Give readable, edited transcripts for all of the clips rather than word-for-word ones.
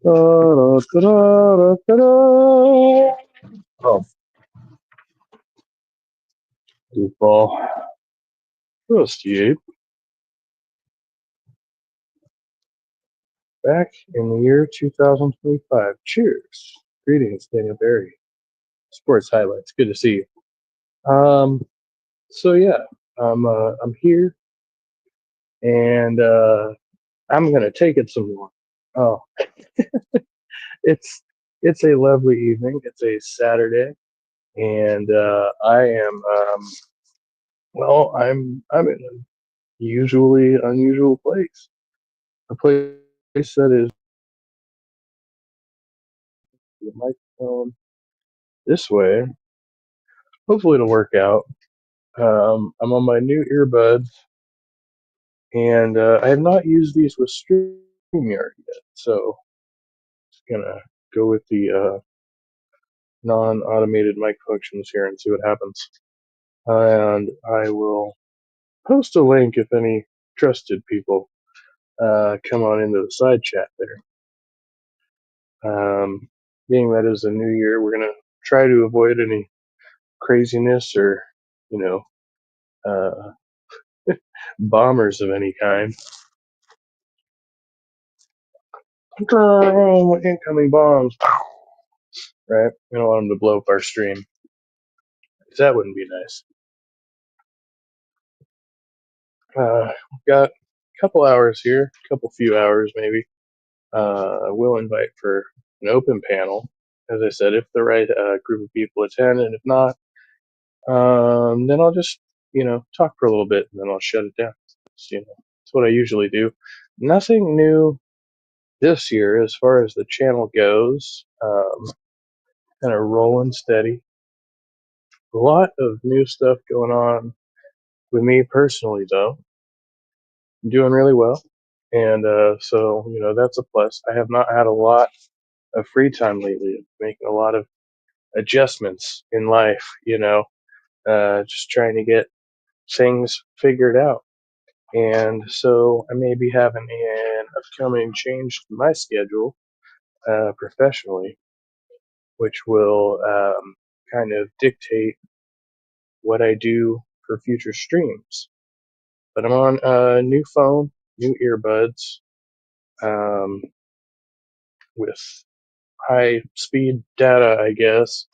Oh, goofball. Hello, Steve. Back in the year 2025. Cheers. Greetings, Daniel Barry. Sports highlights. Good to see you. So yeah, I'm here, and I'm gonna take it some more. Oh, it's it's a lovely evening. It's a Saturday, and I am I'm in a usually unusual place. A place that is the microphone this way. Hopefully it'll work out. I'm on my new earbuds, and I have not used these with StreamYard yet, so just gonna go with the non-automated mic functions here and see what happens. And I will post a link if any trusted people come on into the side chat there. Being that is a new year, we're gonna try to avoid any craziness or you know uh, bombers of any kind. Incoming bombs, right? We don't want them to blow up our stream, 'cause that wouldn't be nice. We've got a couple hours here, a couple few hours maybe. I will invite for an open panel, as I said, if the right group of people attend, and if not, then I'll just talk for a little bit, and then I'll shut it down. So, it's what I usually do. Nothing new this year as far as the channel goes. Kind of rolling steady. A lot of new stuff going on with me personally, though. I'm doing really well, and so that's a plus. I have not had a lot of free time lately. I'm making a lot of adjustments in life. Just trying to get things figured out. And so I may be having an upcoming change to my schedule professionally, which will kind of dictate what I do for future streams. But I'm on a new phone, new earbuds, um, with high speed data, I guess.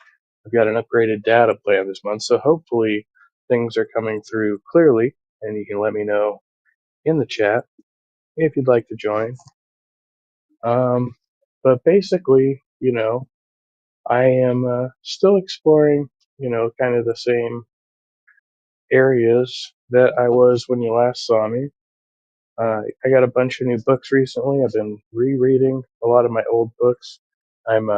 I've got an upgraded data plan this month, so hopefully things are coming through clearly, and you can let me know in the chat if you'd like to join. But basically, I am still exploring, kind of the same areas that I was when you last saw me. I got a bunch of new books recently. I've been rereading a lot of my old books. I'm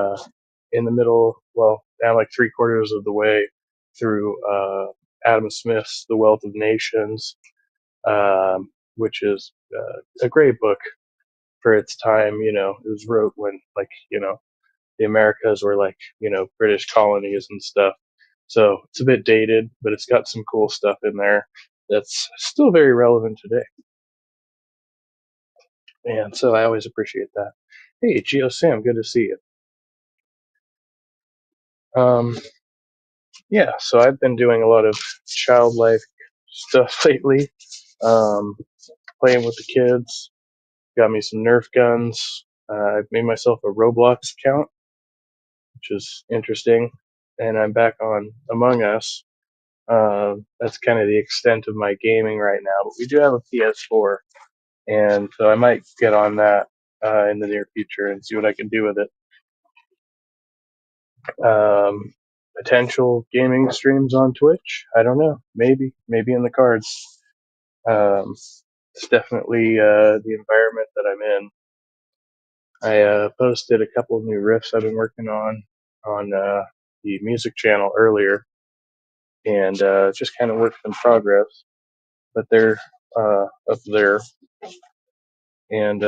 in the middle, well, now like three-quarters of the way through Adam Smith's The Wealth of Nations, which is a great book for its time. It was wrote when, like, the Americas were like, British colonies and stuff. So it's a bit dated, but it's got some cool stuff in there that's still very relevant today. And so I always appreciate that. Hey, Geo Sam, good to see you. Um, yeah, so I've been doing a lot of childlife stuff lately. Um, Playing with the kids. Got me some Nerf guns. I've made myself a Roblox account, which is interesting. And I'm back on Among Us. That's kind of the extent of my gaming right now. But we do have a PS4, and so I might get on that in the near future and see what I can do with it. Potential gaming streams on Twitch. I don't know. Maybe in the cards. It's definitely the environment that I'm in. I posted a couple of new riffs I've been working on the music channel earlier, and just kind of work in progress. But they're up there, and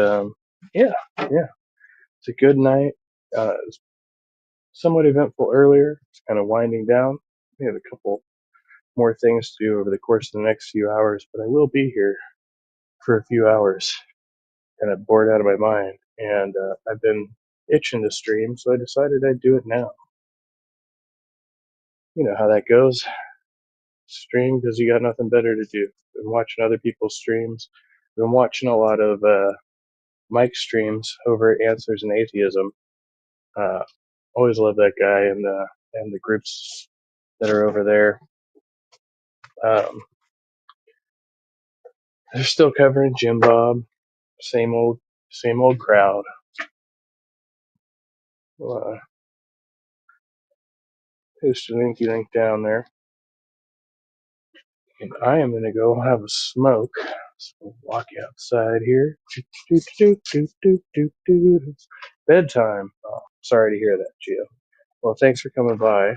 yeah, it's a good night. It's somewhat eventful earlier. It's kind of winding down. We have a couple more things to do over the course of the next few hours, but I will be here for a few hours, kind of bored out of my mind. And I've been itching to stream, so I decided I'd do it now. You know how that goes. Stream because you got nothing better to do. Been watching other people's streams. Been watching a lot of Mike streams over at Answers and Atheism. Uh, Always love that guy and the groups that are over there. Um, they're still covering Jim Bob. Same old crowd. Uh, Post a linky link down there. And I am going to go have a smoke. So we'll walk outside here. Bedtime. Oh, sorry to hear that, Gio. Well, thanks for coming by.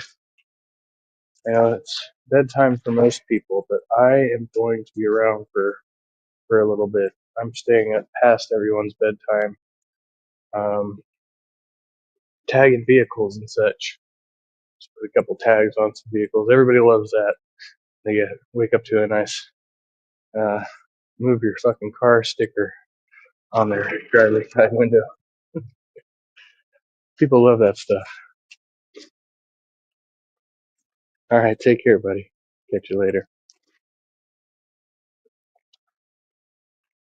I know it's bedtime for most people, but I am going to be around for a little bit. I'm staying up past everyone's bedtime, um, tagging vehicles and such. Just put a couple tags on some vehicles. Everybody loves that. They wake up to a nice uh, move your fucking car sticker on their driver's side window. People love that stuff. All right, take care, buddy. Catch you later.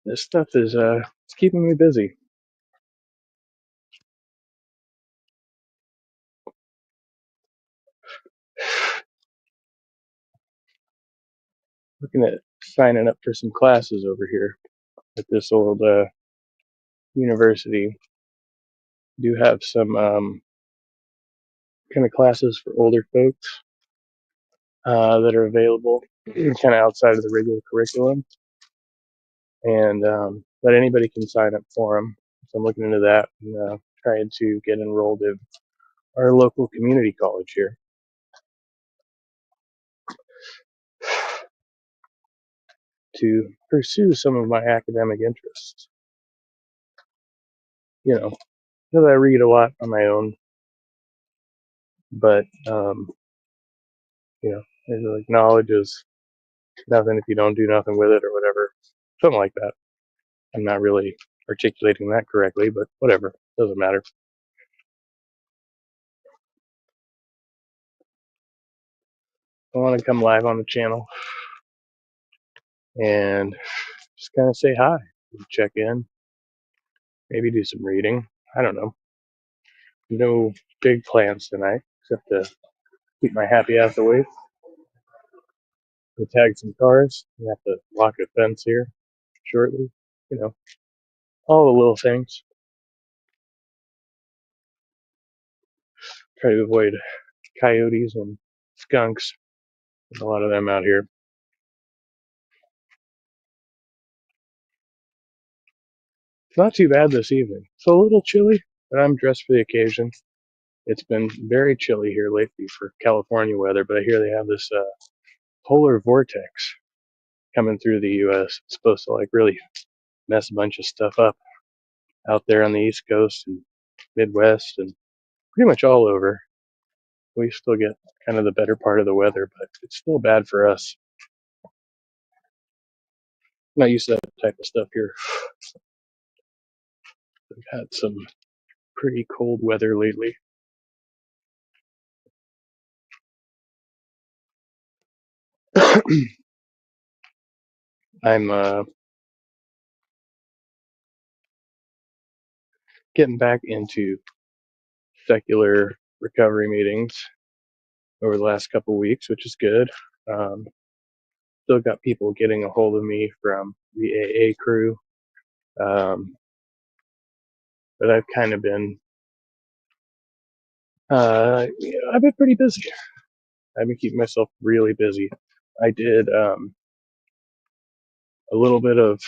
This stuff is it's keeping me busy. Looking at signing up for some classes over here at this old university. Do have some kind of classes for older folks that are available, kind of outside of the regular curriculum, and but anybody can sign up for them. So I'm looking into that and trying to get enrolled in our local community college here to pursue some of my academic interests. You know, because I read a lot on my own, but there's like knowledge is nothing if you don't do nothing with it or whatever, something like that. I'm not really articulating that correctly, but whatever, doesn't matter. I want to come live on the channel and just kind of say hi, check in, maybe do some reading. I don't know. No big plans tonight, except to keep my happy ass awake. We'll tag some cars. We have to lock a fence here shortly. You know, all the little things. Try to avoid coyotes and skunks. There's a lot of them out here. It's not too bad this evening. It's a little chilly, but I'm dressed for the occasion. It's been very chilly here lately for California weather, but I hear they have this polar vortex coming through the U.S. It's supposed to like really mess a bunch of stuff up out there on the East Coast and Midwest and pretty much all over. We still get kind of the better part of the weather, but it's still bad for us. I'm not used to that type of stuff here. We've had some pretty cold weather lately. I'm getting back into secular recovery meetings over the last couple of weeks, which is good. Um, Still got people getting a hold of me from the AA crew, but I've kind of been, I've been pretty busy. I've been keeping myself really busy. I did a little bit of,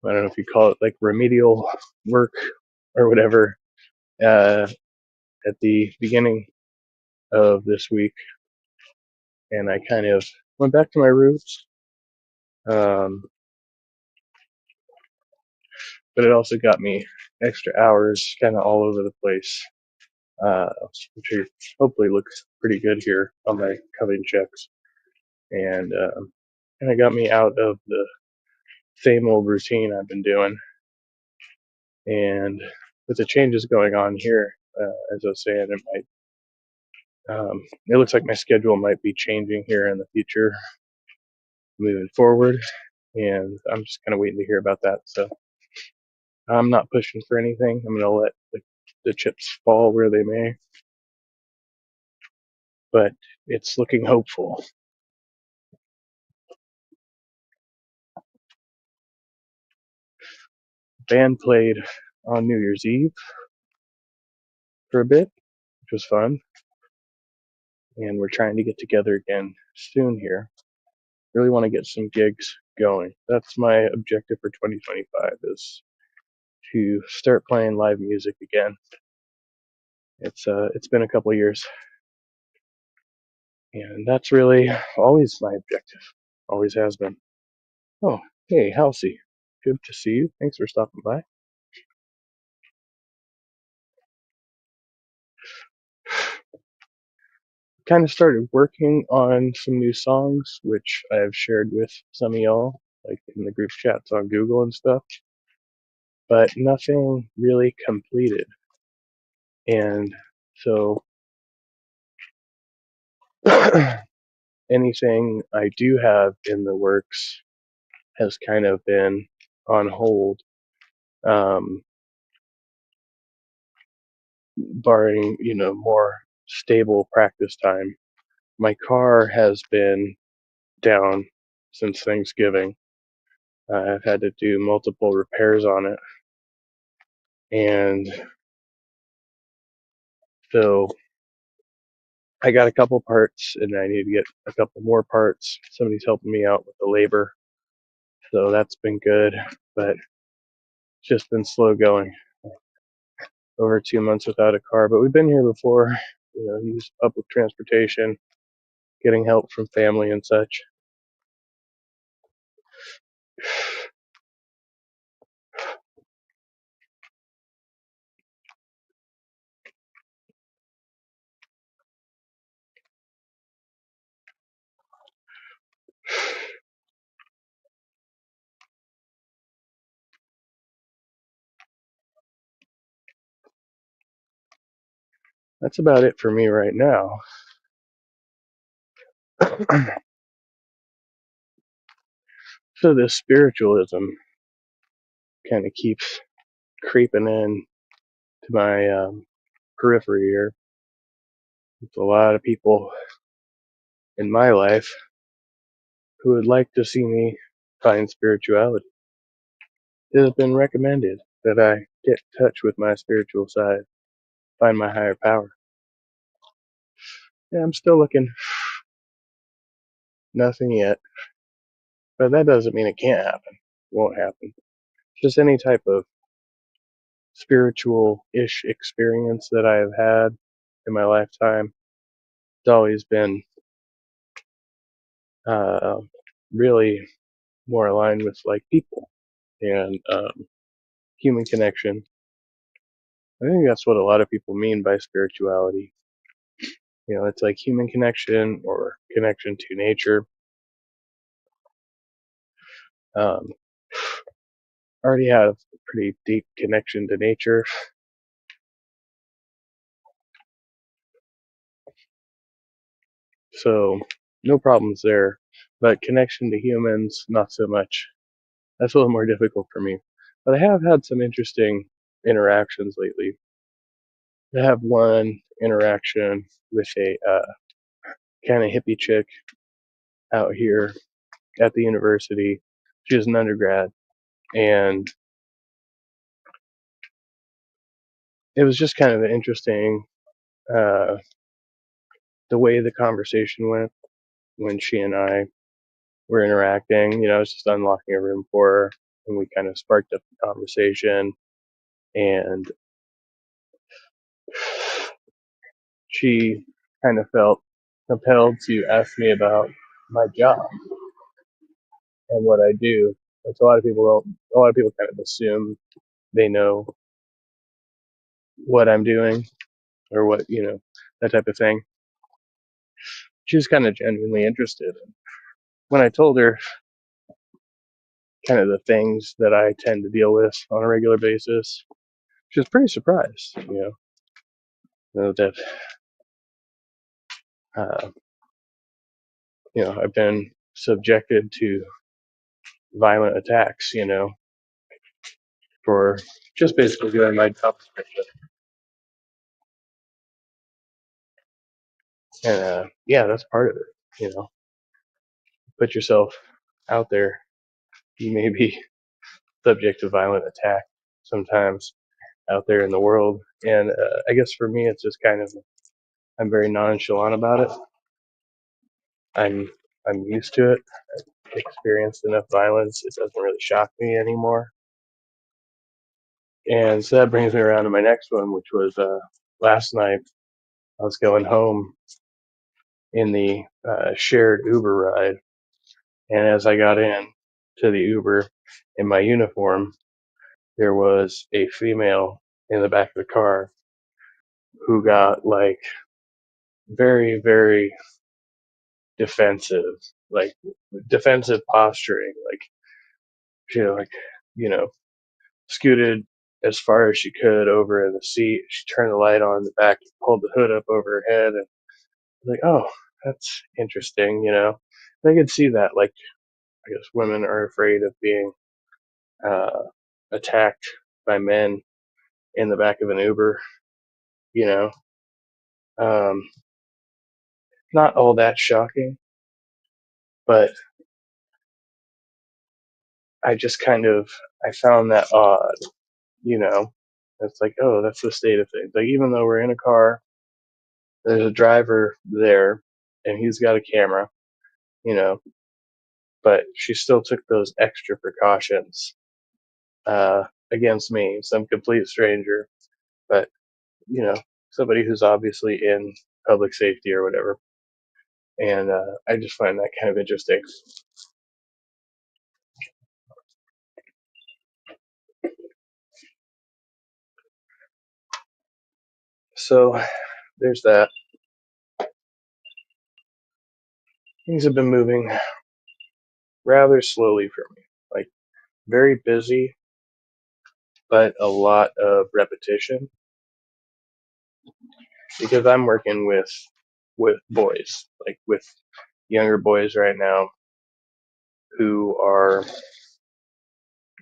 I don't know if you call it like remedial work or whatever, at the beginning of this week, and I kind of went back to my roots. Um, but it also got me extra hours kind of all over the place, which hopefully looks pretty good here on my coming checks. And kind of got me out of the same old routine I've been doing. And with the changes going on here, as I was saying, it looks like my schedule might be changing here in the future, moving forward, and I'm just kind of waiting to hear about that. So I'm not pushing for anything. I'm gonna let the chips fall where they may, but it's looking hopeful. Band played on New Year's Eve for a bit, which was fun, and we're trying to get together again soon here. Really want to get some gigs going. That's my objective for 2025 is to start playing live music again. It's been a couple of years, and that's really always my objective. Always has been. Oh, hey, Halsey. Good to see you. Thanks for stopping by. Kind of started working on some new songs, which I have shared with some of y'all, like in the group chats on Google and stuff, but nothing really completed. And so anything I do have in the works has kind of been on hold, um, barring, more stable practice time. My car has been down since Thanksgiving. I've had to do multiple repairs on it. And so I got a couple parts and I need to get a couple more parts. Somebody's helping me out with the labor. So that's been good, but it's just been slow going. Over 2 months without a car, but we've been here before, use public transportation, getting help from family and such. That's about it for me right now. So this spiritualism kind of keeps creeping in to my periphery here. There's a lot of people in my life who would like to see me find spirituality. It has been recommended that I get in touch with my spiritual side, find my higher power. Yeah, I'm still looking. Nothing yet. But that doesn't mean it can't happen. It won't happen. Just any type of spiritual-ish experience that I have had in my lifetime, it's always been uh, really more aligned with like people and human connection. I think that's what a lot of people mean by spirituality. It's like human connection or connection to nature. Um, I already have a pretty deep connection to nature, so no problems there. But connection to humans, not so much. That's a little more difficult for me. But I have had some interesting interactions lately. I have one interaction with a kind of hippie chick out here at the university. She was an undergrad, and it was just kind of interesting uh, the way the conversation went when she and I were interacting. I was just unlocking a room for her, and we kind of sparked up the conversation, and she kind of felt compelled to ask me about my job and what I do. Like a lot of people kind of assume they know what I'm doing or what, that type of thing. She was kind of genuinely interested. When I told her kind of the things that I tend to deal with on a regular basis, which is pretty surprised, that uh, I've been subjected to violent attacks, for just basically doing my job. And yeah, that's part of it. Put yourself out there. You may be subject to violent attack sometimes out there in the world. And I guess for me, it's just kind of, I'm very nonchalant about it. I'm I'm used to it. I've experienced enough violence. It doesn't really shock me anymore. And so that brings me around to my next one, which was last night. I was going home in the shared Uber ride, and as I got in to the Uber in my uniform, there was a female in the back of the car who got like very, very defensive, like defensive posturing, like like you know scooted as far as she could over in the seat. She turned the light on in the back, pulled the hood up over her head, and like, oh, that's interesting. I could see that. Like, I guess women are afraid of being uh, attacked by men in the back of an Uber. You know, um, not all that shocking, but I just kind of I found that odd. You know, it's like, oh, that's the state of things. Like, even though we're in a car, there's a driver there, and he's got a camera. You know, but she still took those extra precautions uh, against me, some complete stranger, but you know, somebody who's obviously in public safety or whatever. And I just find that kind of interesting. So there's that. Things have been moving rather slowly for me, like very busy, but a lot of repetition because I'm working with boys, like with younger boys right now who are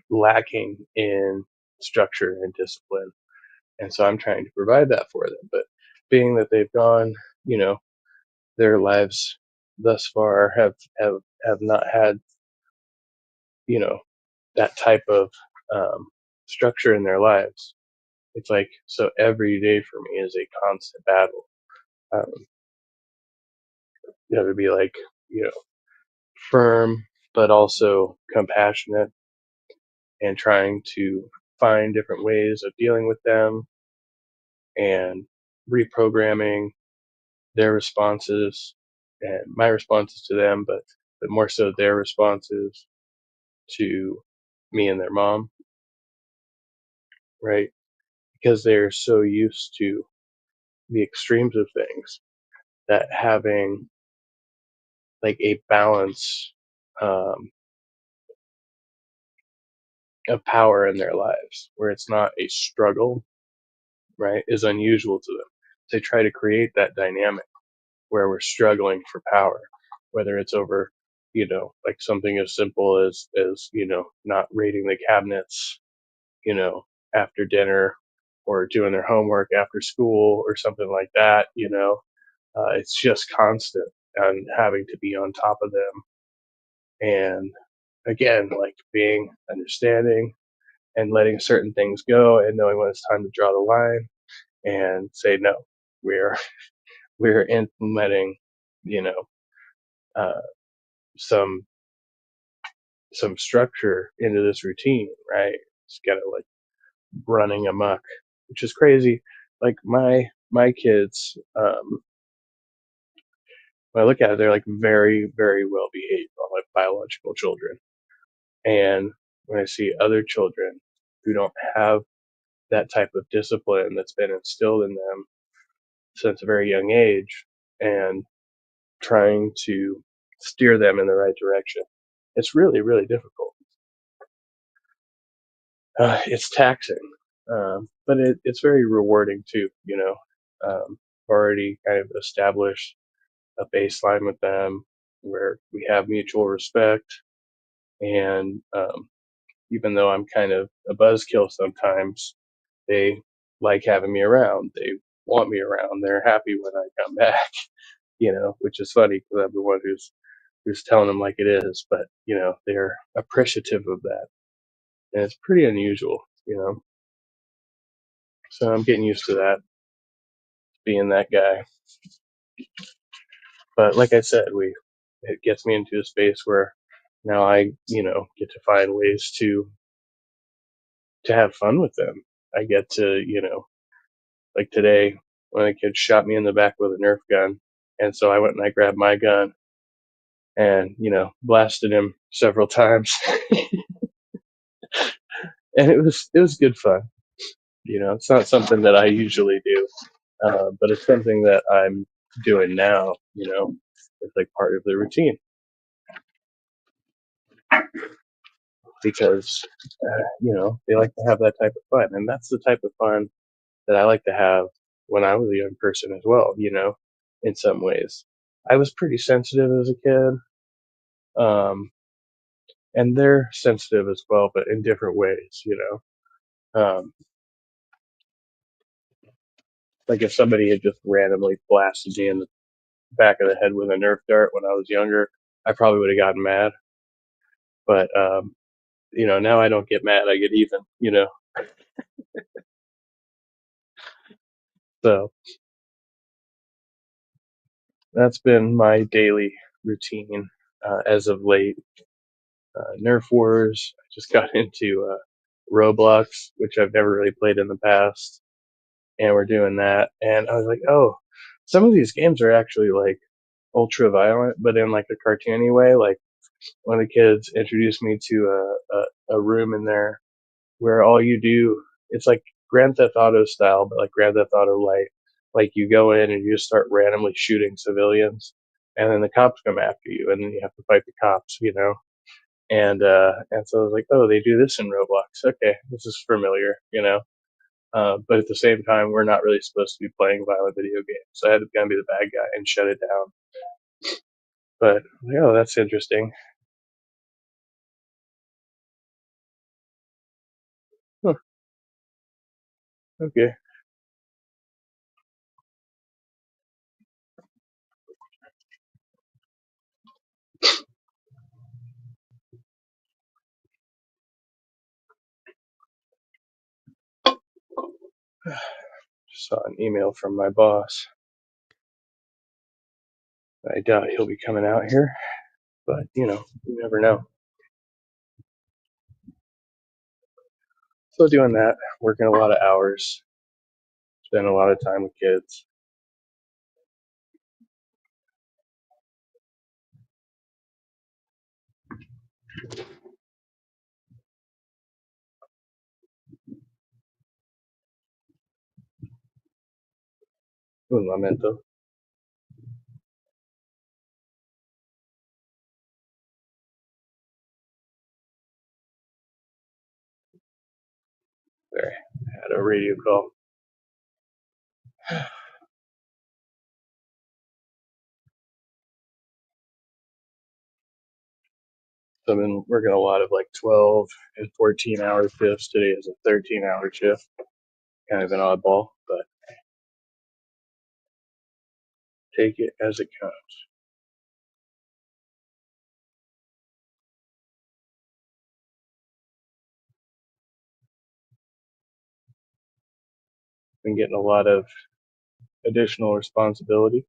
lacking in structure and discipline. And so I'm trying to provide that for them. But being that they've gone, you know, their lives thus far have not had, you know, that type of um, structure in their lives. It's like, so every day for me is a constant battle. Um, to be like, you know, firm, but also compassionate and trying to find different ways of dealing with them and reprogramming their responses and my responses to them, but more so their responses to me and their mom, right? Because they're so used to the extremes of things that having like a balance um, of power in their lives where it's not a struggle, right, is unusual to them. They try to create that dynamic where we're struggling for power, whether it's over, like something as simple as not raiding the cabinets, you know, after dinner or doing their homework after school or something like that. It's just constant and having to be on top of them. And again, like being understanding and letting certain things go and knowing when it's time to draw the line and say no. We're we're implementing, you know, uh, some some structure into this routine, right? It's kind of like running amok, which is crazy. Like my kids, when I look at it, they're like very, very well behaved, all my biological children. And when I see other children who don't have that type of discipline that's been instilled in them since a very young age, and trying to steer them in the right direction, it's really, really difficult. It's taxing. But it's very rewarding too. Already kind of established a baseline with them where we have mutual respect, and even though I'm kind of a buzzkill sometimes, they like having me around. They want me around. They're happy when I come back. Which is funny because I'm the one who's telling them like it is, but they're appreciative of that, and it's pretty unusual. So I'm getting used to that, being that guy. But like I said, we it gets me into a space where now I get to find ways to have fun with them. I get to like today when a kid shot me in the back with a Nerf gun, and so I went and I grabbed my gun and blasted him several times, and it was good fun. It's not something that I usually do, but it's something that I'm doing now. It's like part of the routine because they like to have that type of fun, and that's the type of fun that I like to have when I was a young person as well. In some ways, I was pretty sensitive as a kid, and they're sensitive as well, but in different ways. Like if somebody had just randomly blasted me in the back of the head with a Nerf dart when I was younger, I probably would have gotten mad. But now I don't get mad; I get even. So that's been my daily routine as of late. Nerf Wars. I just got into Roblox, which I've never really played in the past, and we're doing that. And I was like, oh, some of these games are actually like ultra violent, but in like a cartoony way. Like one of the kids introduced me to a room in there where all you do, it's like Grand Theft Auto style, but like Grand Theft Auto Light. Like you go in and you just start randomly shooting civilians, and then the cops come after you, and then you have to fight the cops. And so I was like, oh, they do this in Roblox. Okay, this is familiar. But at the same time, we're not really supposed to be playing violent video games, so I had to kind of be the bad guy and shut it down. But oh, that's interesting. Huh, okay, just saw an email from my boss. I doubt he'll be coming out here, but you never know. So doing that, working a lot of hours, spending a lot of time with kids. Un momento. There, I had a radio call. So I've been working a lot of like 12 and 14-hour shifts. Today is a 13-hour shift. Kind of an oddball, but take it as it comes. Been getting a lot of additional responsibility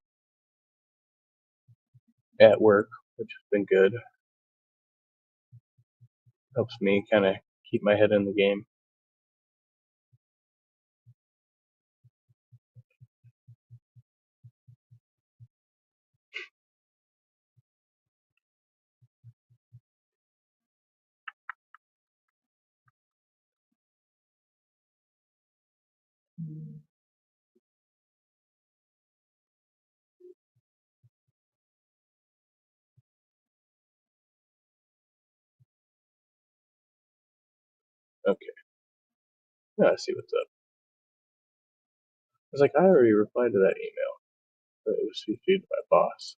at work, which has been good. Helps me kind of keep my head in the game. Okay. Yeah, I see what's up. I was like, I already replied to that email, but it was CC'd to my boss.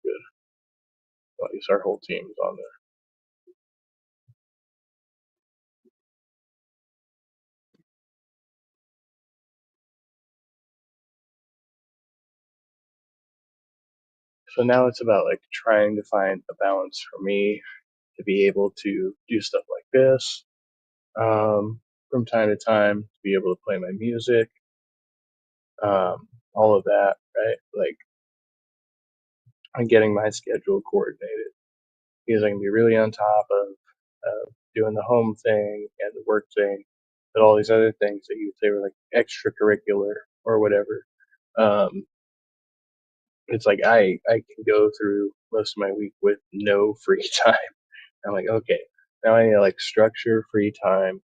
Good. Well, at least our whole team's on there. So now it's about like trying to find a balance for me to be able to do stuff like this from time to time, to be able to play my music, all of that, right? Like I'm getting my schedule coordinated because I can be really on top of doing the home thing and the work thing, but all these other things that you say were like extracurricular or whatever. Um, it's like I can go through most of my week with no free time. I'm like, okay, now I need to like structure free time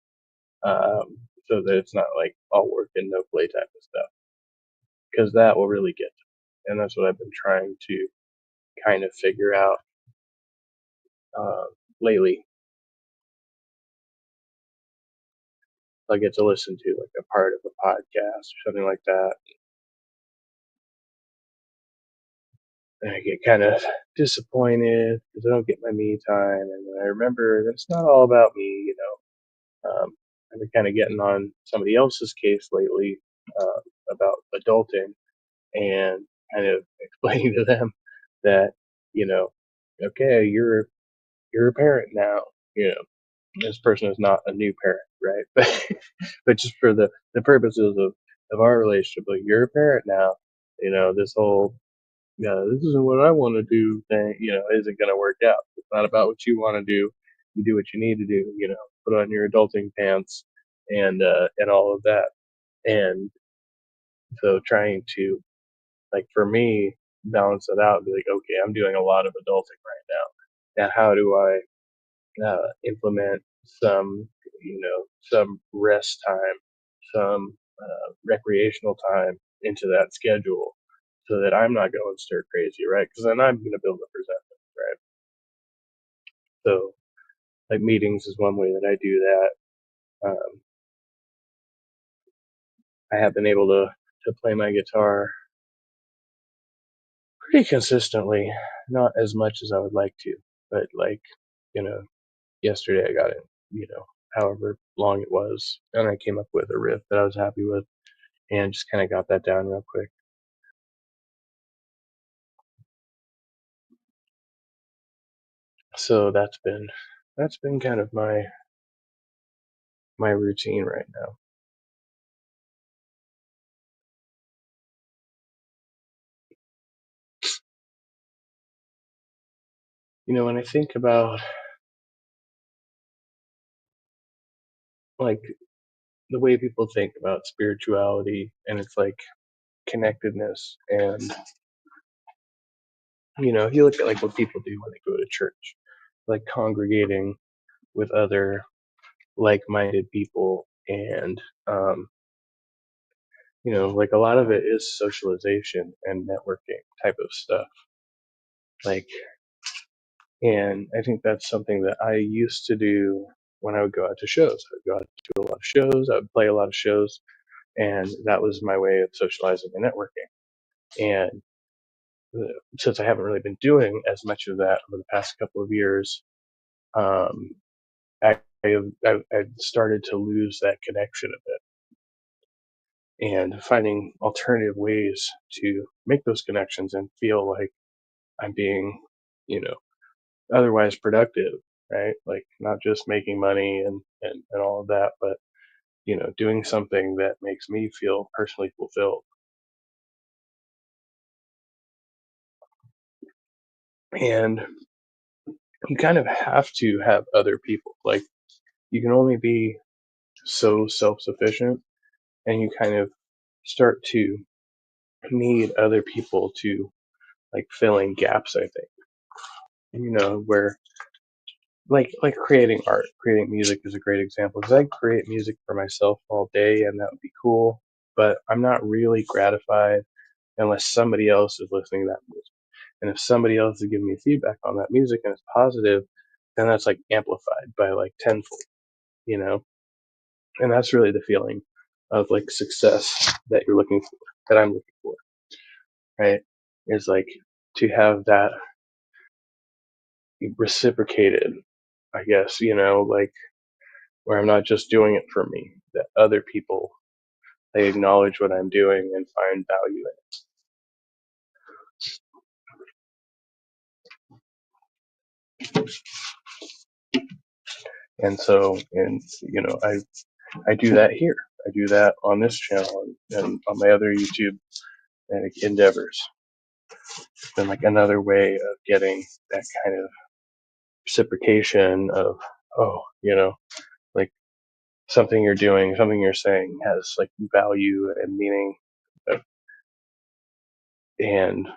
so that it's not like all work and no play type of stuff because that will really get to me. And that's what I've been trying to kind of figure out uh, lately. I get to listen to like a part of a podcast or something like that, and I get kind of disappointed because I don't get my me time. And then I remember that it's not all about me, you know. I've been kind of getting on somebody else's case lately about adulting and kind of explaining to them that you know, okay, you're a parent now. You know, this person is not a new parent, right? But just for the purposes of our relationship, like you're a parent now. You know, this whole this isn't what I want to do thing, you know, isn't going to work out. It's not about what you want to do. You do what you need to do. You know, put on your adulting pants and all of that. And so trying to like for me balance it out and be like, okay, I'm doing a lot of adulting right now. Now, how do I implement some, you know, some rest time, some recreational time into that schedule so that I'm not going stir crazy, right? Because then I'm going to build up resentment, right? So, like meetings is one way that I do that. I have been able to play my guitar pretty consistently, not as much as I would like to, but like, you know, yesterday I got it, you know, however long it was, and I came up with a riff that I was happy with and just kind of got that down real quick. So that's been kind of my routine right now. You know, when I think about like the way people think about spirituality and it's like connectedness and you know, you look at like what people do when they go to church, like congregating with other like-minded people and you know, like a lot of it is socialization and networking type of stuff. Like and I think that's something that I used to do when I would go out to shows. I would go out to a lot of shows, I would play a lot of shows, and that was my way of socializing and networking. And since I haven't really been doing as much of that over the past couple of years, um, I've started to lose that connection a bit and finding alternative ways to make those connections and feel like I'm being, you know, otherwise productive, right? Like not just making money and all of that, but you know, doing something that makes me feel personally fulfilled. And you kind of have to have other people. Like you can only be so self-sufficient and you kind of start to need other people to like fill in gaps, I think. You know, where like creating art, creating music is a great example because I create music for myself all day and that would be cool, but I'm not really gratified unless somebody else is listening to that music. And if somebody else is giving me feedback on that music and it's positive, then that's like amplified by like tenfold, you know? And that's really the feeling of like success that you're looking for, that I'm looking for, right? Is like to have that reciprocated, I guess, like where I'm not just doing it for me, that other people, they acknowledge what I'm doing and find value in it. And so, I do that here. I do that on this channel and on my other YouTube endeavors. It's been like another way of getting that kind of reciprocation of, oh, like something you're doing, something you're saying has like value and meaning. And,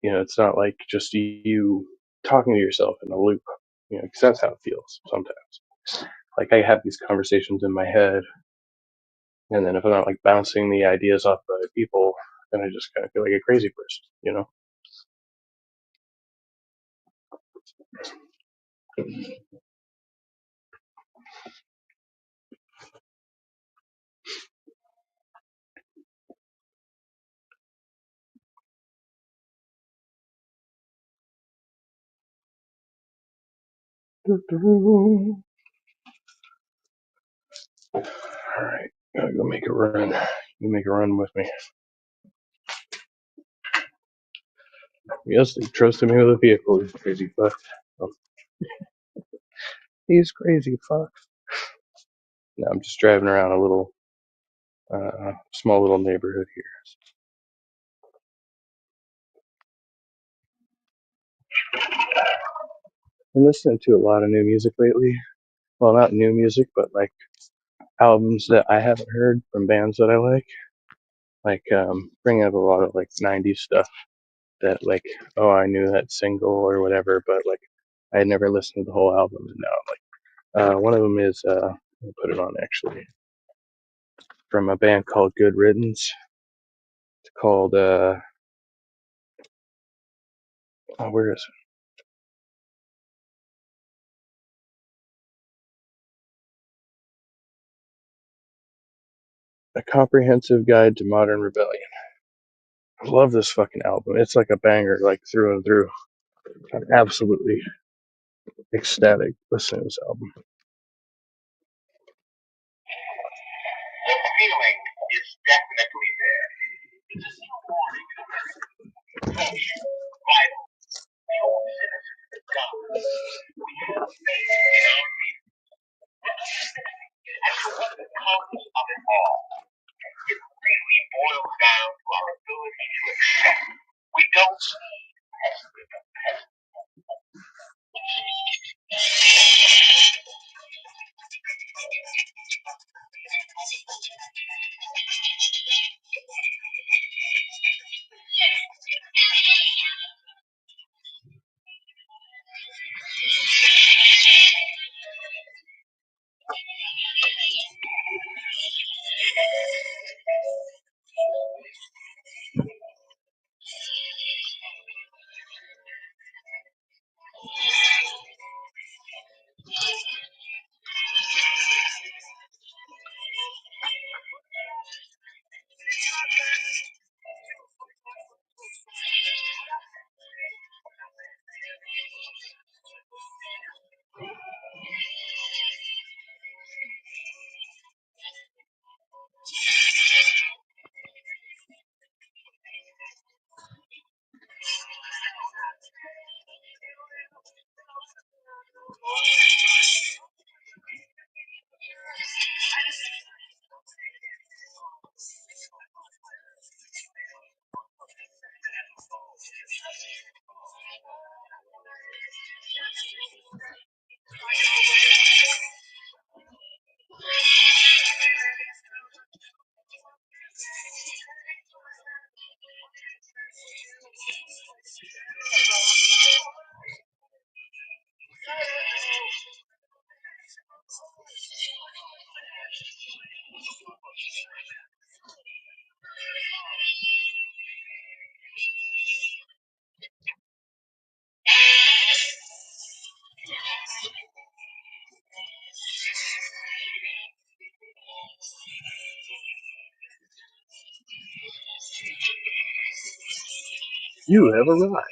it's not like just you talking to yourself in a loop, because that's how it feels sometimes. Like I have these conversations in my head, and then if I'm not like bouncing the ideas off of other people, then I just kind of feel like a crazy person. All right, gotta go make a run. You make a run with me. Yes, they trusted me with a vehicle. These crazy fucks. Oh, these crazy fucks. No, I'm just driving around a little, small little neighborhood here. I'm listening to a lot of new music lately. Well, not new music, but like albums that I haven't heard from bands that I like. Like, bringing up a lot of like 90s stuff that like, oh, I knew that single or whatever, but like I had never listened to the whole album. And now I'm like, one of them is, I'll put it on actually, from a band called Good Riddance. It's called, oh, where is it? A Comprehensive Guide to Modern Rebellion. I love this fucking album. It's like a banger, like through and through. I'm absolutely ecstatic listening to this album. The feeling is definitely there. It's a new morning in America. Culture, violence, the old cynicism is gone. We have faith in our people. And for what the cause of it all, it really boils down to our ability to accept. We don't need pessimism. You have arrived.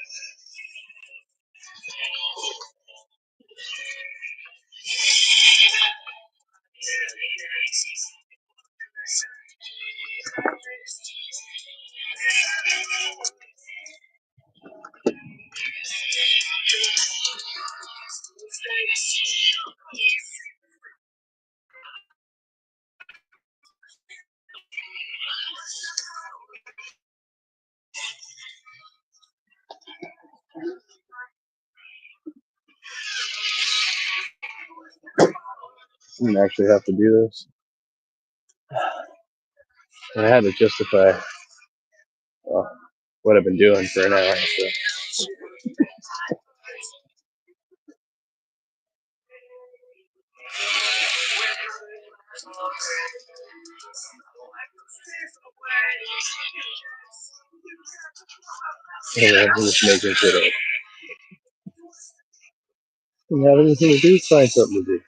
I didn't actually have to do this. And I had to justify what I've been doing for an hour. So. Anyway, I'm just making shit up. Don't have anything to do, find something to do.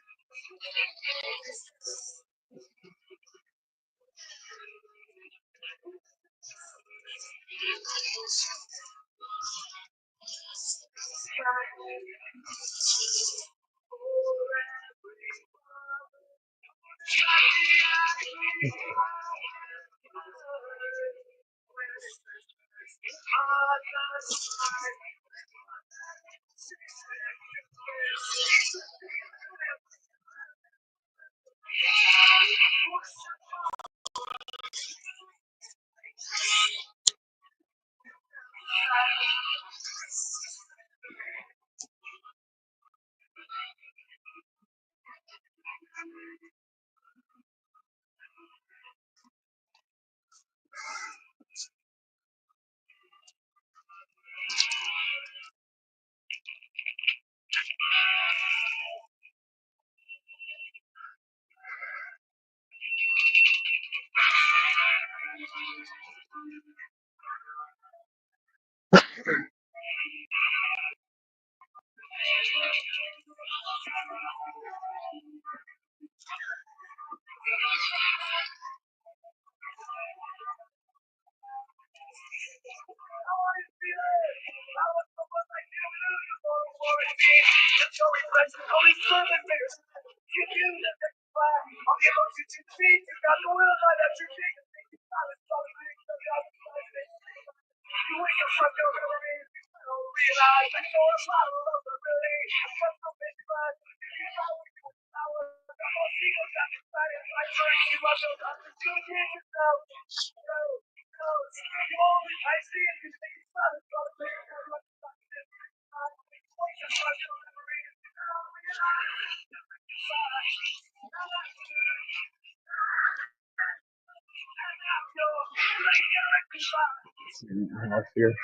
Off here.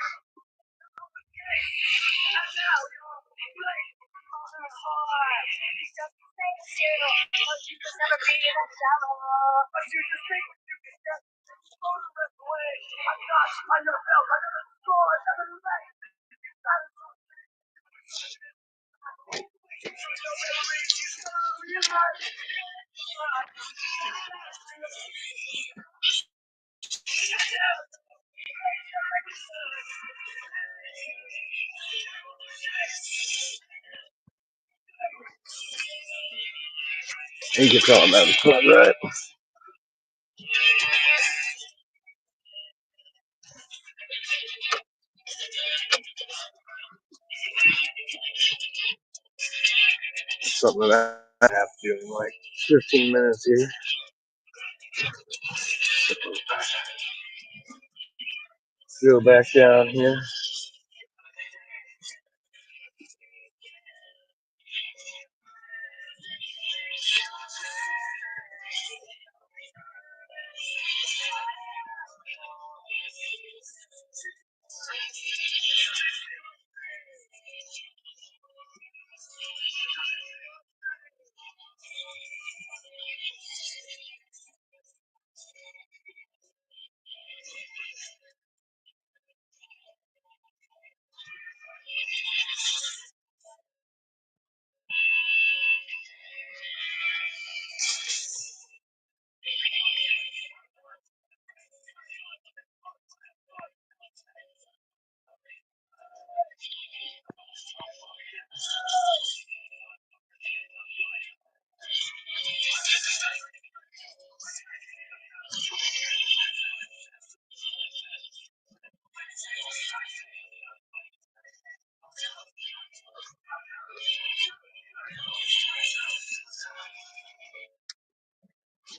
You can tell I'm having fun, right? Something that I have to do in like 15 minutes here. Go back down here.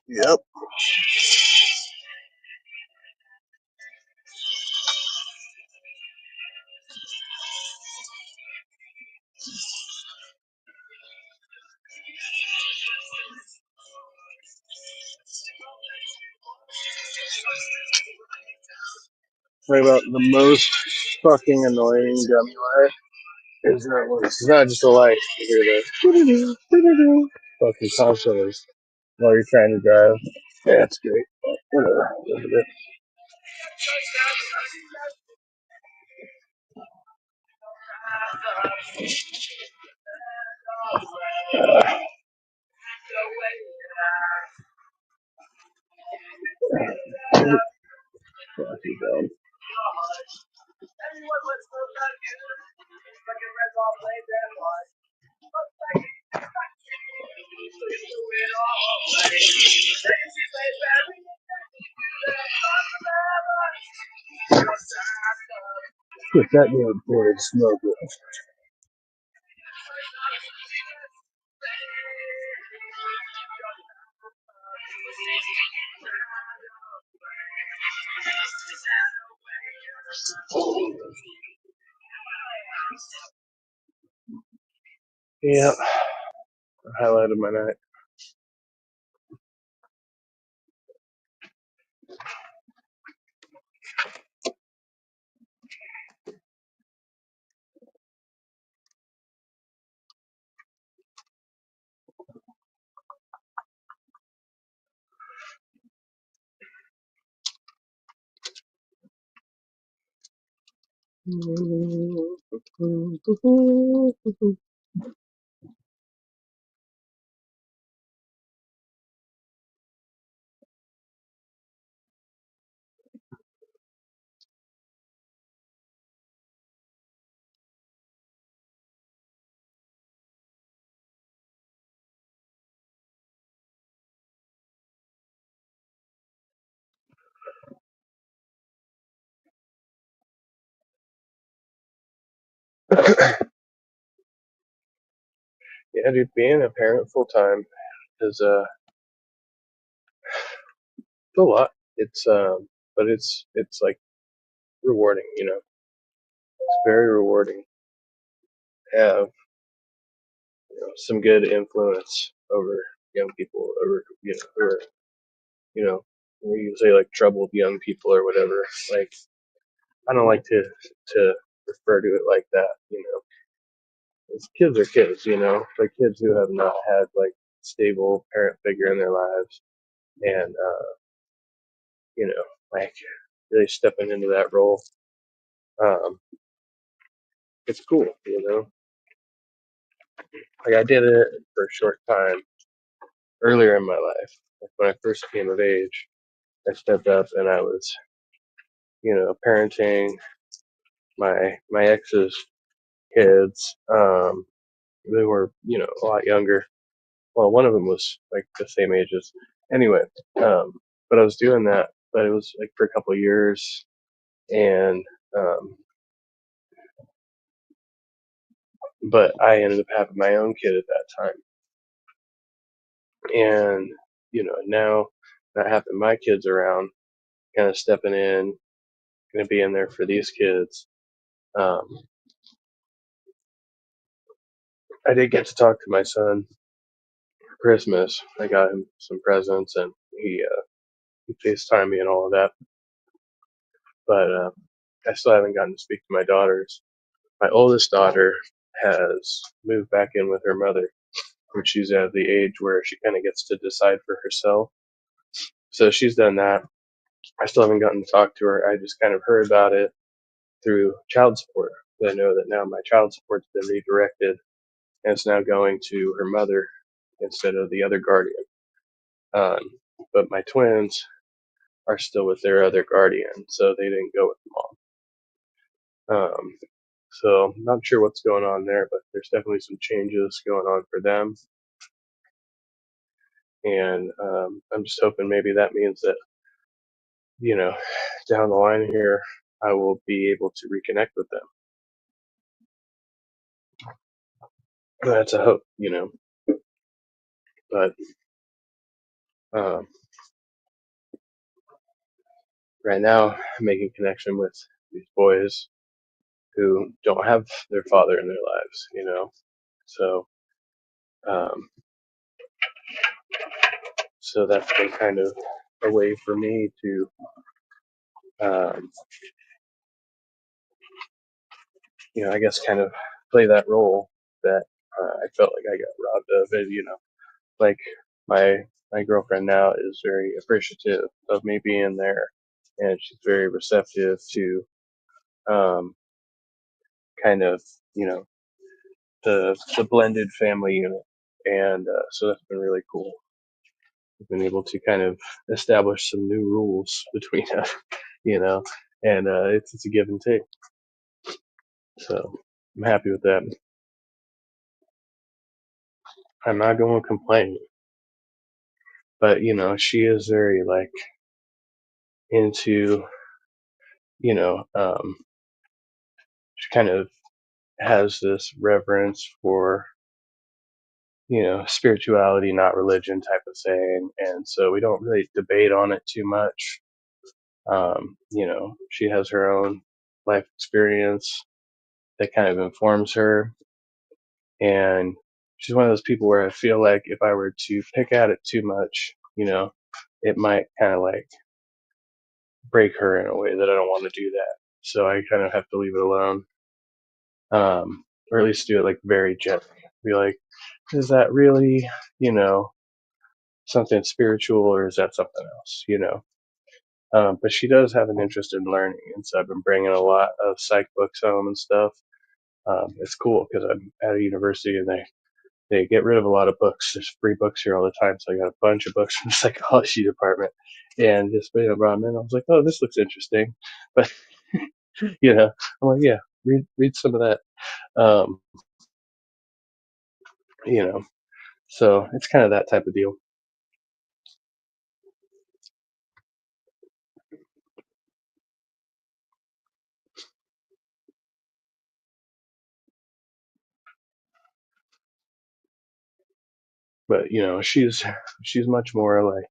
Yep. Talk about the most fucking annoying gummy light is that when it's not just a light. You hear the fucking constantly while you're trying to drive. Yeah, it's great. Whatever. Put that damn board smoke it. Yeah, highlight of my night. Yeah, dude, being a parent full time is it's a lot. It's but it's like rewarding. It's very rewarding to have some good influence over young people, over or you know, when you say like troubled young people or whatever. Like I don't like to refer to it like that. Kids are kids. Like kids who have not had like stable parent figure in their lives, and you know, like really stepping into that role. Um, it's cool. Like I did it for a short time earlier in my life. Like when I first came of age, I stepped up and I was, parenting my ex's kids. They were, a lot younger. Well, one of them was like the same age as. Anyway, um, but I was doing that, but it was like for a couple of years, and um, but I ended up having my own kid at that time, and now not having my kids around, kind of stepping in, going to be in there for these kids. Um, I did get to talk to my son for Christmas. I got him some presents, and he FaceTimed me and all of that. But I still haven't gotten to speak to my daughters. My oldest daughter has moved back in with her mother, which she's at the age where she kind of gets to decide for herself. So she's done that. I still haven't gotten to talk to her. I just kind of heard about it through child support. I know that now my child support's been redirected, and it's now going to her mother instead of the other guardian. Um, but my twins are still with their other guardian, so they didn't go with mom. So I'm not sure what's going on there, but there's definitely some changes going on for them. And I'm just hoping maybe that means that, you know, down the line here, I will be able to reconnect with them. That's a hope. But Um, right now, I'm making connection with these boys who don't have their father in their lives. So, um, so that's been kind of a way for me to, um, I guess, kind of play that role that I felt like I got robbed of. And like my girlfriend now is very appreciative of me being there, and she's very receptive to um, kind of you know the blended family unit, and so that's been really cool. We've been able to kind of establish some new rules between us, you know, and it's a give and take. So I'm happy with that. I'm not going to complain, but she is very like into you know she kind of has this reverence for spirituality, not religion type of thing, and so we don't really debate on it too much. She has her own life experience that kind of informs her, and she's one of those people where I feel like if I were to pick at it too much, it might kind of like break her in a way that I don't want to do that. So I kind of have to leave it alone, or at least do it like very gently. Be like, is that really, you know, something spiritual, or is that something else? But she does have an interest in learning, and so I've been bringing a lot of psych books home and stuff. It's cool because I'm at a university and they get rid of a lot of books. There's free books here all the time, so I got a bunch of books from the psychology department, and just brought them in. I was like, oh, this looks interesting, but I'm like, yeah, read some of that. Um, you know, so it's kind of that type of deal. But she's much more like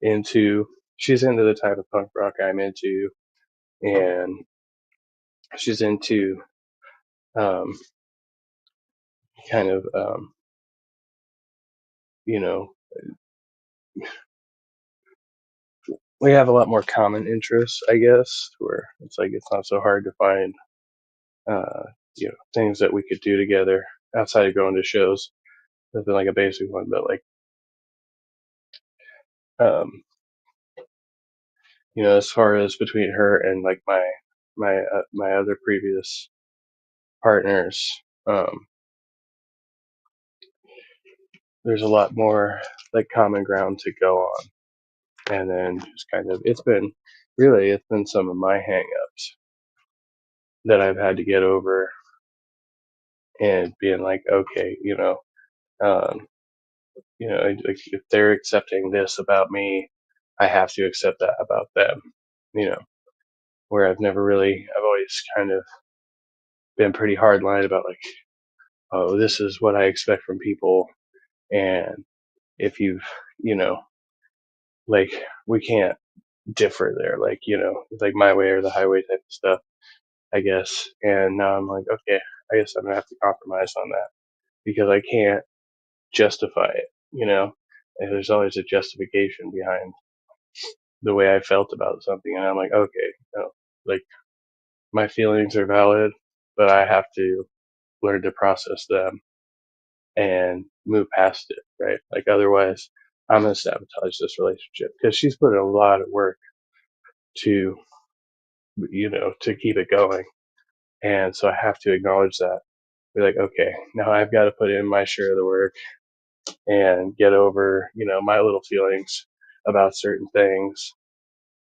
into she's into the type of punk rock I'm into, and she's into um, kind of you know we have a lot more common interests, I guess, where it's like it's not so hard to find uh, things that we could do together outside of going to shows. That's been like a basic one, but like um, as far as between her and like my other previous partners, um, there's a lot more like common ground to go on, and then just kind of it's been some of my hangups that I've had to get over, and being like, okay, um, like if they're accepting this about me, I have to accept that about them. You know, where I've always kind of been pretty hard line about like, oh, this is what I expect from people, and if you've, you know, like we can't differ there, like it's like my way or the highway type of stuff, I guess. And now I'm like, okay, I guess I'm gonna have to compromise on that because I can't justify it, And there's always a justification behind the way I felt about something, and I'm like, okay, no, like my feelings are valid, but I have to learn to process them and move past it, right? Like otherwise, I'm gonna sabotage this relationship because she's put in a lot of work to, to keep it going, and so I have to acknowledge that. Be like, okay, now I've got to put in my share of the work and get over, my little feelings about certain things,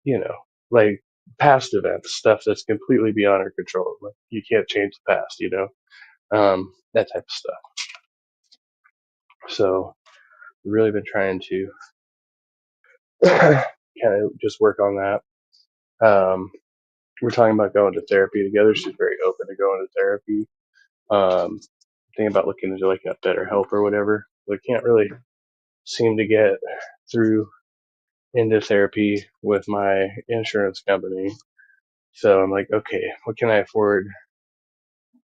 you know, like past events, stuff that's completely beyond our control. Like you can't change the past, that type of stuff. So really been trying to kind of just work on that. We're talking about going to therapy together. She's very open to going to therapy. Thinking about looking into like a better help or whatever. But I can't really seem to get through into therapy with my insurance company. So I'm like, okay, what can I afford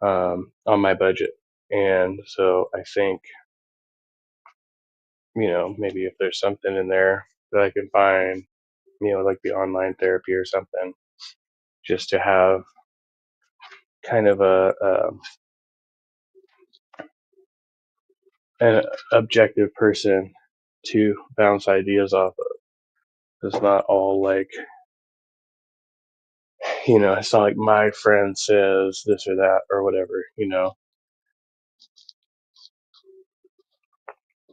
on my budget? And so I think, maybe if there's something in there that I can find, like the online therapy or something, just to have kind of an objective person to bounce ideas off of. It's not all like, it's not like my friend says this or that or whatever.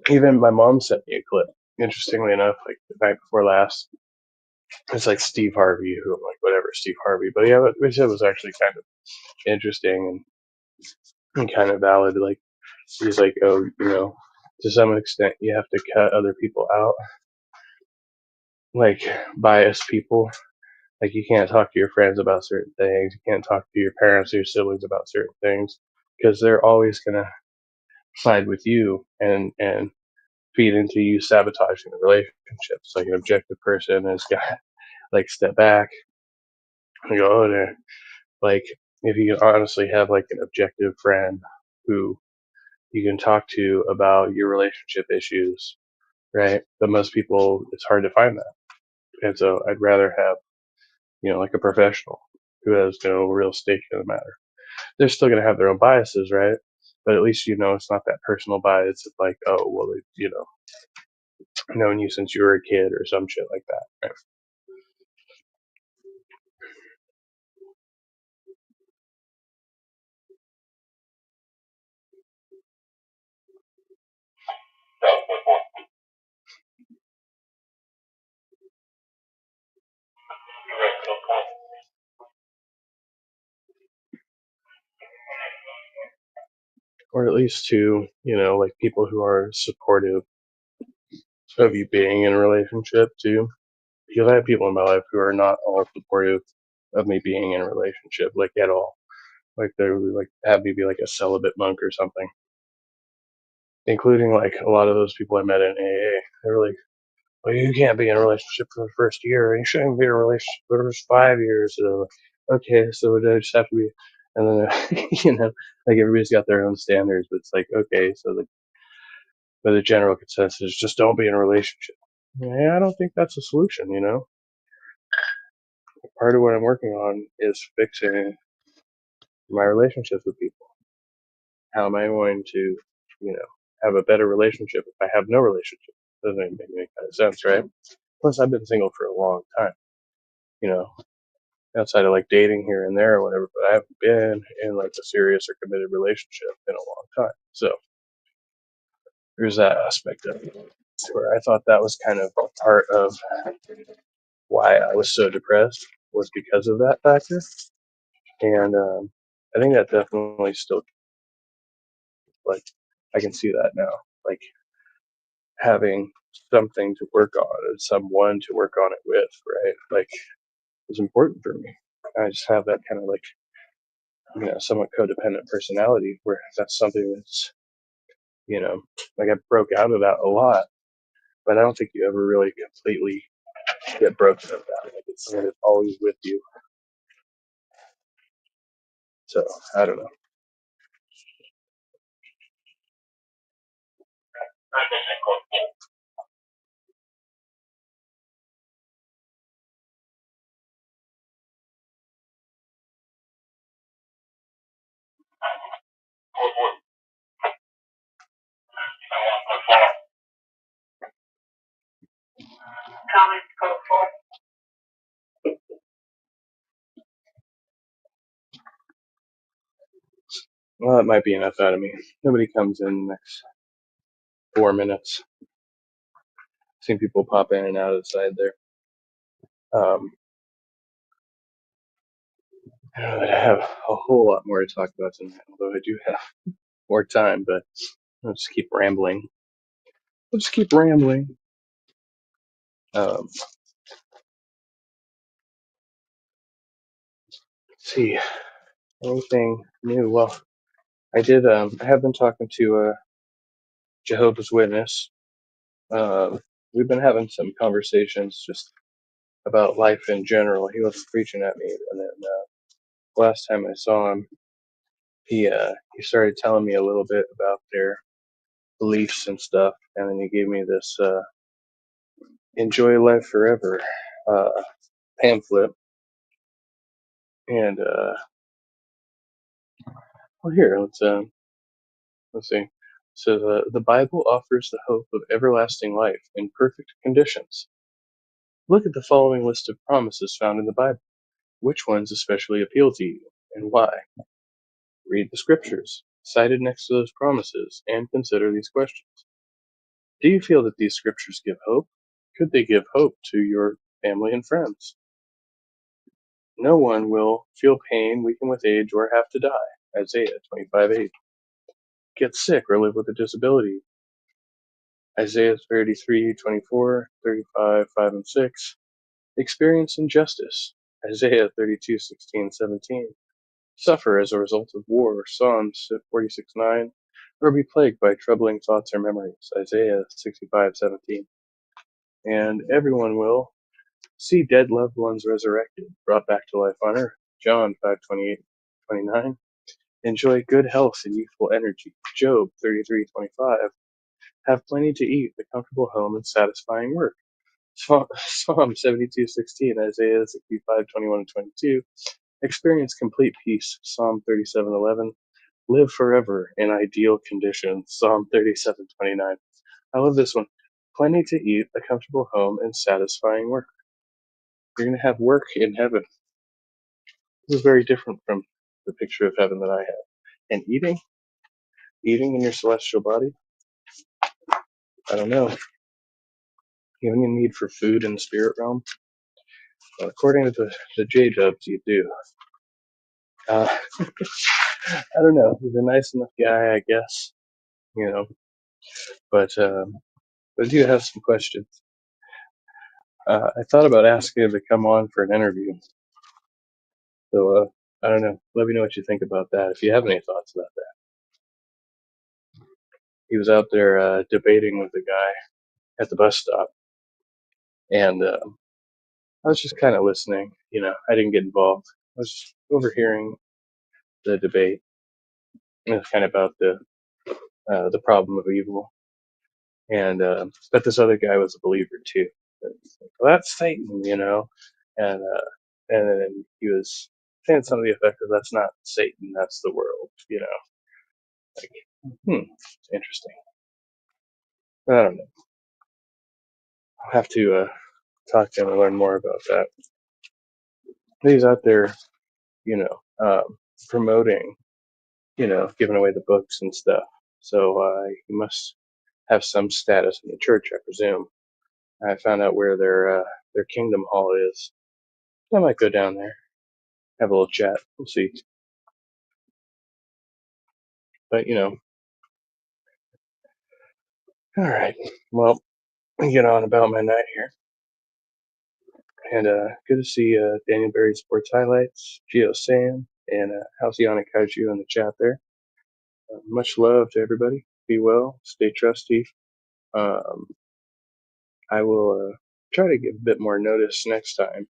Even my mom sent me a clip. Interestingly enough, like the night before last, it's like Steve Harvey, who I'm like, whatever, Steve Harvey. But yeah, what we said was actually kind of interesting and kind of valid. Like, he's like, oh, to some extent, you have to cut other people out, like biased people. Like, you can't talk to your friends about certain things. You can't talk to your parents or your siblings about certain things because they're always gonna side with you and feed into you sabotaging the relationships. Like, an objective person has got like step back and go, oh, there. Like, if you can honestly have like an objective friend who you can talk to about your relationship issues, right? But most people, it's hard to find that. And so I'd rather have, like a professional who has no real stake in the matter. They're still going to have their own biases, right? But at least, it's not that personal bias. It's like, oh, well, known you since you were a kid or some shit like that, right? Or at least to, like people who are supportive of you being in a relationship too. Because I have people in my life who are not all supportive of me being in a relationship, like at all. Like they would like have me be like a celibate monk or something. Including like a lot of those people I met in AA. They were like, well, you can't be in a relationship for the first year, and you shouldn't be in a relationship for the first 5 years. So, okay, so I just have to be, and then like everybody's got their own standards, but it's like, okay, so but the general consensus is just don't be in a relationship. Yeah, I don't think that's a solution. Part of what I'm working on is fixing my relationships with people. How am I going to, have a better relationship if I have no relationship? Doesn't even make any kind of sense, right? Plus, I've been single for a long time, you know, outside of like dating here and there or whatever, but I haven't been in like a serious or committed relationship in a long time. So there's that aspect of it where I thought that was kind of part of why I was so depressed was because of that factor. And I think that definitely still, like, I can see that now. Like, having something to work on and someone to work on it with, right? Like, is important for me. I just have that kind of like, somewhat codependent personality where that's something that's, you know, like I broke out of that a lot, but I don't think you ever really completely get broken of that. Like, it's something that's always with you. So I don't know. Well, that might be enough out of me. Nobody comes in the next 4 minutes. Seen people pop in and out of the side there. Um, I don't know that I have a whole lot more to talk about tonight, although I do have more time, but I'll just keep rambling. I'll just keep rambling. Let's see, anything new? Well, I did. I have been talking to a Jehovah's Witness. we've been having some conversations just about life in general. He was preaching at me, and then last time I saw him, he started telling me a little bit about their beliefs and stuff, and then he gave me this "Enjoy Life Forever" uh, pamphlet, and well, here let's see. It says the Bible offers the hope of everlasting life in perfect conditions. Look at the following list of promises found in the Bible. Which ones especially appeal to you, and why? Read the scriptures cited next to those promises and consider these questions. Do you feel that these scriptures give hope? Could they give hope to your family and friends? No one will feel pain, weaken with age, or have to die. Isaiah 25:8. Get sick or live with a disability. Isaiah 33:24, 35:5 and 6. Experience injustice. Isaiah 32:16, 17. Suffer as a result of war. Psalms 46:9. Or be plagued by troubling thoughts or memories. Isaiah 65:17. And everyone will see dead loved ones resurrected, brought back to life on earth. John 5:28, 29. Enjoy good health and youthful energy. Job 33:25. Have plenty to eat, a comfortable home, and satisfying work. Psalm 72:16, Isaiah 65:21 and 22. Experience complete peace. Psalm 37:11. Live forever in ideal conditions. Psalm 37:29. I love this one. Plenty to eat, a comfortable home, and satisfying work. You're going to have work in heaven. This is very different from the picture of heaven that I have. And eating in your celestial body, I don't know. You have any need for food in the spirit realm? Well, according to the J-Dubs, you do. Uh, I don't know. He's a nice enough guy, I guess. You know, but I do have some questions. I thought about asking him to come on for an interview. So I don't know. Let me know what you think about that. If you have any thoughts about that. He was out there debating with the guy at the bus stop, and I was just kind of listening. I didn't get involved. I was just overhearing the debate. And it's kind of about the problem of evil, and but this other guy was a believer too. It's like, well, that's Satan. And then he was saying something to the effect of, "That's not Satan, that's the world." Like, it's interesting. I don't know. I'll have to talk to him and learn more about that. He's out there, you know, promoting, giving away the books and stuff. So he must have some status in the church, I presume. I found out where their Kingdom Hall is. I might go down there, have a little chat. We'll see. But all right. Well, I get on about my night here, and good to see Daniel Berry Sports Highlights, Geo Sam, and Halcyonic Kaiju in the chat there. Much love to everybody. Be well. Stay trusty. Um, I will try to give a bit more notice next time.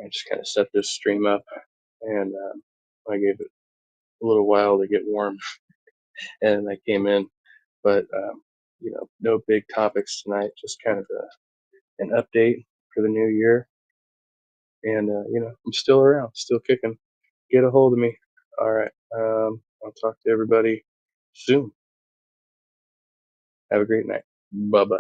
I just kind of set this stream up, and I gave it a little while to get warm, and I came in. But no big topics tonight. Just kind of an update for the new year, and I'm still around, still kicking. Get a hold of me. All right. I'll talk to everybody soon. Have a great night. Bye bye.